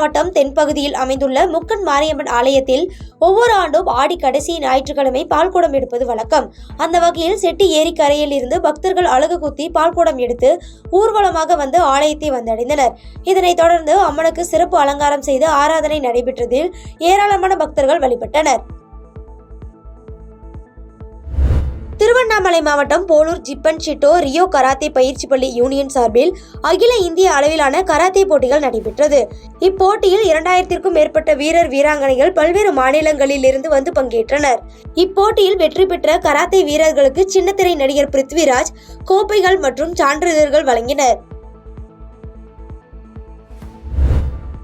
மாவட்டம் தென்பகுதியில் அமைந்துள்ள முக்கன் மாரியம்மன் ஆலயத்தில் ஒவ்வொரு ஆண்டும் ஆடி கடைசி ஞாயிற்றுக்கிழமை பால்குடம் எடுப்பது வழக்கம். அந்த வகையில் செட்டி ஏரிக்கரையில் இருந்து பக்தர்கள் அலகு குத்தி பால்குடம் எடுத்து ஊர்வலமாக வந்து ஆலயத்தை வந்தடைந்தனர். இதனைத் தொடர்ந்து அம்மனுக்கு சிறப்பு அலங்காரம் செய்து ஆராதனை நடைபெற்றதில் ஏராளமான பக்தர்கள் வழிபட்டனர். திருவண்ணாமலை மாவட்டம் போலூர் ஜிப்பன் ஷிட்டோ ரியோ கராத்தே பயிற்சி பள்ளி யூனியன் சார்பில் அகில இந்திய அளவிலான கராத்தே போட்டிகள் நடைபெற்றது. இப்போட்டியில் 2000க்கும் மேற்பட்ட வீரர் வீராங்கனைகள் பல்வேறு மாநிலங்களில் இருந்து வந்து பங்கேற்றனர். இப்போட்டியில் வெற்றி பெற்ற கராத்தே வீரர்களுக்கு சின்னத்திரை நடிகர் பிருத்விராஜ் கோப்பைகள் மற்றும் சான்றிதழ்கள் வழங்கினர்.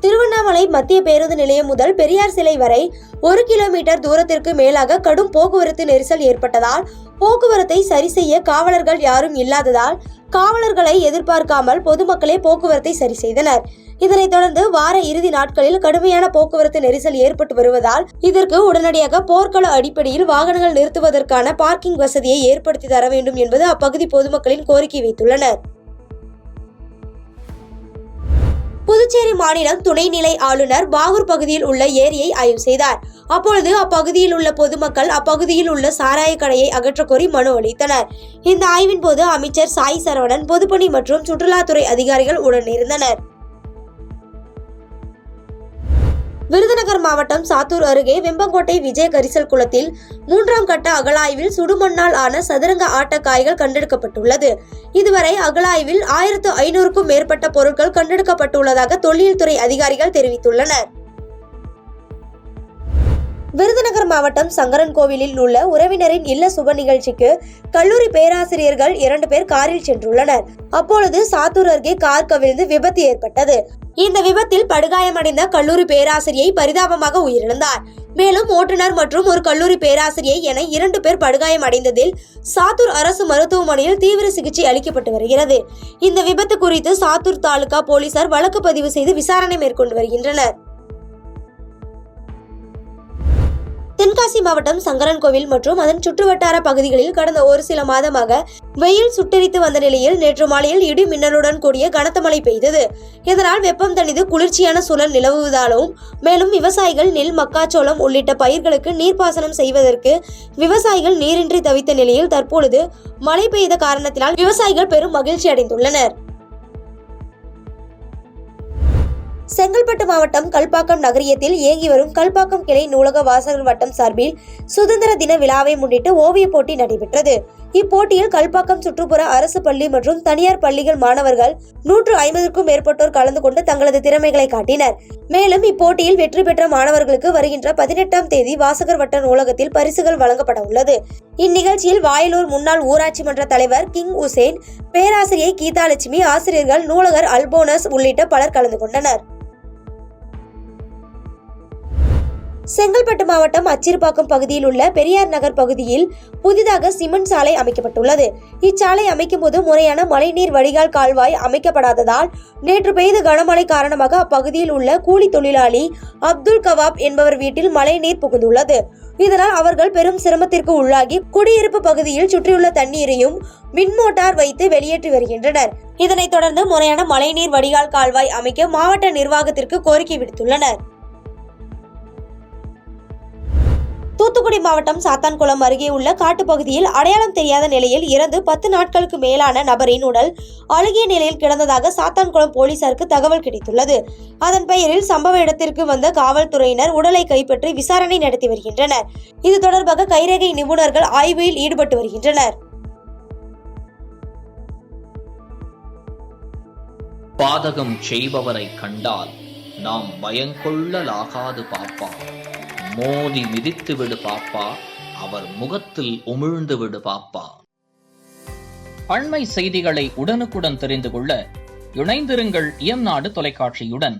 திருவண்ணாமலை மத்திய பேருந்து நிலையம் முதல் பெரியார் சிலை வரை 1 கிலோமீட்டர் தூரத்திற்கு மேலாக கடும் போக்குவரத்து நெரிசல் ஏற்பட்டதால் போக்குவரத்தை சரி செய்ய காவலர்கள் யாரும் இல்லாததால் காவலர்களை எதிர்பார்க்காமல் பொதுமக்களே போக்குவரத்தை சரி செய்தனர். இதனைத் தொடர்ந்து வார இறுதி நாட்களில் கடுமையான போக்குவரத்து நெரிசல் ஏற்பட்டு வருவதால் இதற்கு உடனடியாக போர்க்கள அடிப்படையில் வாகனங்கள் நிறுத்துவதற்கான பார்க்கிங் வசதியை ஏற்படுத்தி தர வேண்டும் என்பது அப்பகுதி பொதுமக்களின் கோரிக்கை வைத்துள்ளனர். புதுச்சேரி மாநிலம் துணைநிலை ஆளுநர் பாகூர் பகுதியில் உள்ள ஏரியை ஆய்வு செய்தார். அப்பொழுது அப்பகுதியில் உள்ள பொதுமக்கள் அப்பகுதியில் உள்ள சாராய கடையை அகற்றக்கோரி மனு அளித்தனர். இந்த ஆய்வின் போது அமைச்சர் சாய் சரவணன், பொதுப்பணி மற்றும் சுற்றுலாத்துறை அதிகாரிகள் உடனிருந்தனர். விருதுநகர் மாவட்டம் சாத்தூர் அருகே வெம்பங்கோட்டை விஜய கரிசல் குளத்தில் 3ஆம் கட்ட அகழாய்வில் சுடுமண்ணால் ஆன சதுரங்க ஆட்ட காய்கள் கண்டெடுக்கப்பட்டுள்ளது. இதுவரை அகழாய்வில் 1500க்கும் மேற்பட்ட பொருட்கள் கண்டெடுக்கப்பட்டுள்ளதாக தொல்லியல் துறை அதிகாரிகள் தெரிவித்துள்ளனர். விருதுநகர் மாவட்டம் சங்கரன்கோவிலில் உள்ள உறவினரின் இல்ல சுப நிகழ்ச்சிக்கு கல்லூரி பேராசிரியர்கள் 2 பேர் காரில் சென்றுள்ளனர். அப்பொழுது சாத்தூர் அருகே கார் கவிழ்ந்து விபத்து ஏற்பட்டது. இந்த விபத்தில் படுகாயமடைந்த கல்லூரி பேராசிரியை பரிதாபமாக உயிரிழந்தார். மேலும் ஓட்டுநர் மற்றும் ஒரு கல்லூரி பேராசிரியை என 2 பேர் படுகாயம் அடைந்ததில் சாத்தூர் அரசு மருத்துவமனையில் தீவிர சிகிச்சை அளிக்கப்பட்டு வருகிறது. இந்த விபத்து குறித்து சாத்தூர் தாலுகா போலீசார் வழக்கு பதிவு செய்து விசாரணை மேற்கொண்டு வருகின்றனர். தென்காசி மாவட்டம் சங்கரன்கோவில் மற்றும் அதன் சுற்றுவட்டார பகுதிகளில் கடந்த ஒரு சில மாதமாக வெயில் சுட்டெரித்து வந்த நிலையில் நேற்று மாலையில் இடி மின்னலுடன் கூடிய கனத்த மழை பெய்தது. இதனால் வெப்பம் தணிந்து குளிர்ச்சியான சூழல் நிலவுவதாலும் மேலும் விவசாயிகள் நெல், மக்காச்சோளம் உள்ளிட்ட பயிர்களுக்கு நீர்ப்பாசனம் செய்வதற்கு விவசாயிகள் நீரின்றி தவித்த நிலையில் தற்பொழுது மழை பெய்த காரணத்தினால் விவசாயிகள் பெரும் மகிழ்ச்சி அடைந்துள்ளனர். செங்கல்பட்டு மாவட்டம் கல்பாக்கம் நகரியத்தில் இயங்கி வரும் கல்பாக்கம் கிளை நூலக வாசகர் வட்டம் சார்பில் சுதந்திர தின விழாவை முன்னிட்டு ஓவிய போட்டி நடைபெற்றது. இப்போட்டியில் கல்பாக்கம் சுற்றுப்புற அரசு பள்ளி மற்றும் தனியார் பள்ளிகள் மாணவர்கள் 150க்கும் மேற்பட்டோர் கலந்து கொண்டு தங்களது திறமைகளை காட்டினர். மேலும் இப்போட்டியில் வெற்றி பெற்ற மாணவர்களுக்கு வருகின்ற 18ஆம் தேதி வாசகர் வட்ட நூலகத்தில் பரிசுகள் வழங்கப்பட உள்ளது. இந்நிகழ்ச்சியில் வாயலூர் முன்னாள் ஊராட்சி மன்ற தலைவர் கிங் உசேன், பேராசிரியை கீதாலட்சுமி, ஆசிரியர்கள், நூலகர் அல்போனஸ் உள்ளிட்ட பலர் கலந்து கொண்டனர். செங்கல்பட்டு மாவட்டம் அச்சிறுபாக்கம் பகுதியில் உள்ள பெரியார் நகர் பகுதியில் புதிதாக சிமெண்ட் சாலை அமைக்கப்பட்டுள்ளது. இச்சாலை அமைக்கும் போது முறையான மழைநீர் வடிகால் கால்வாய் அமைக்கப்படாததால் நேற்று பெய்த கனமழை காரணமாக அப்பகுதியில் உள்ள கூலி தொழிலாளி அப்துல் கவாப் என்பவர் வீட்டில் மழைநீர் புகுந்துள்ளது. இதனால் அவர்கள் பெரும் சிரமத்திற்கு உள்ளாகி குடியிருப்பு பகுதியில் சுற்றியுள்ள தண்ணீரையும் மின் மோட்டார் வைத்து வெளியேற்றி வருகின்றனர். இதனைத் தொடர்ந்து முறையான மழைநீர் வடிகால் கால்வாய் அமைக்க மாவட்ட நிர்வாகத்திற்கு கோரிக்கை விடுத்துள்ளனர். தூத்துக்குடி மாவட்டம் சாத்தான்குளம் அருகே உள்ள காட்டுப்பகுதியில் அடையாளம் தெரியாத நிலையில் இறந்து 10 நாட்களுக்கு மேலான நபரின் உடல் அழுகிய நிலையில் கிடந்ததாக சாத்தான்குளம் போலீசாருக்கு தகவல் கிடைத்துள்ளது. அதன் பெயரில் சம்பவ இடத்திற்கு வந்த காவல்துறையினர் உடலை கைப்பற்றி விசாரணை நடத்தி வருகின்றனர். இது தொடர்பாக கைரேகை நிபுணர்கள் ஆய்வில் ஈடுபட்டு வருகின்றனர். பாதகம் செய்பவரை கண்டால் நாம் பயங்கொள்ளலாகாது பாப்பா. மோதி மிதித்து விடு பாப்பா, அவர் முகத்தில் உமிழ்ந்து விடு பாப்பா. அண்மை செய்திகளை உடனுக்குடன் தெரிந்து கொள்ள இணைந்திருங்கள் இயம்நாடு தொலைக்காட்சியுடன்.